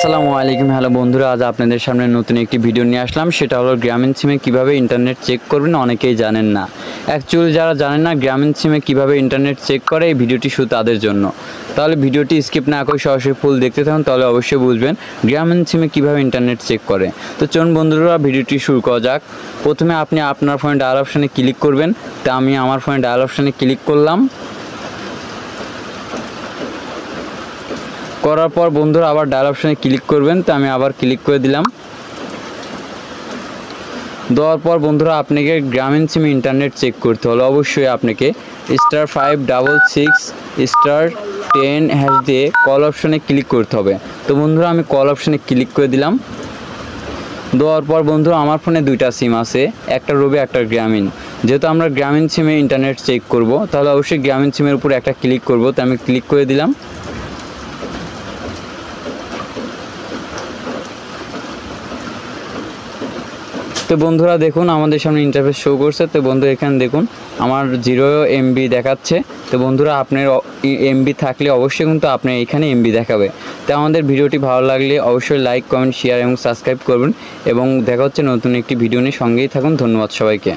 আসসালামু আলাইকুম। হ্যালো বন্ধুরা, আজ আপনাদের সামনে নতুন একটি ভিডিও নিয়ে আসলাম। সেটা হলো গ্রামীণ সিমে কিভাবে ইন্টারনেট চেক করবেন। অনেকেই জানেন না, অ্যাকচুয়ালি যারা জানেন না গ্রামীণ সিমে কিভাবে ইন্টারনেট চেক করে, এই ভিডিওটি শুধু তাদের জন্য। তাহলে ভিডিওটি স্কিপ না করে সরাসরি ফুল দেখতে থাকুন, তাহলে অবশ্যই বুঝবেন গ্রামীণ সিমে কিভাবে ইন্টারনেট চেক করে। তো চলুন বন্ধুরা, ভিডিওটি শুরু করা যাক। প্রথমে আপনি আপনার ফোনে ডায়াল অপশানে ক্লিক করবেন। তা আমি আমার ফোনে ডায়াল অপশানে ক্লিক করলাম। করার পর বন্ধুরা আবার ডায়াল অপশানে ক্লিক করবেন। তো আমি আবার ক্লিক করে দিলাম। দেওয়ার পর বন্ধুরা আপনাকে গ্রামীণ সিমে ইন্টারনেট চেক করতে হলে অবশ্যই আপনাকে *566*10# দিয়ে কল অপশানে ক্লিক করতে হবে। তো বন্ধুরা আমি কল অপশানে ক্লিক করে দিলাম। দেওয়ার পর বন্ধুরা আমার ফোনে দুইটা সিম আছে, একটা রবি একটা গ্রামীণ। যেহেতু আমরা গ্রামীণ সিমে ইন্টারনেট চেক করব, তাহলে অবশ্যই গ্রামীণ সিমের উপর একটা ক্লিক করব। তো আমি ক্লিক করে দিলাম। তো বন্ধুরা দেখুন আমাদের সামনে ইন্টারফেস শো করছে। তো বন্ধুরা এখানে দেখুন আমার 0 MB দেখাচ্ছে। তো বন্ধুরা আপনার MB থাকলে অবশ্যই কিন্তু আপনার এখানে MB দেখাবে। তো আমাদের ভিডিওটি ভালো লাগলে অবশ্যই লাইক, কমেন্ট, শেয়ার এবং সাবস্ক্রাইব করবেন। এবং দেখা হচ্ছে নতুন একটি ভিডিও নিয়ে, সঙ্গেই থাকুন। ধন্যবাদ সবাইকে।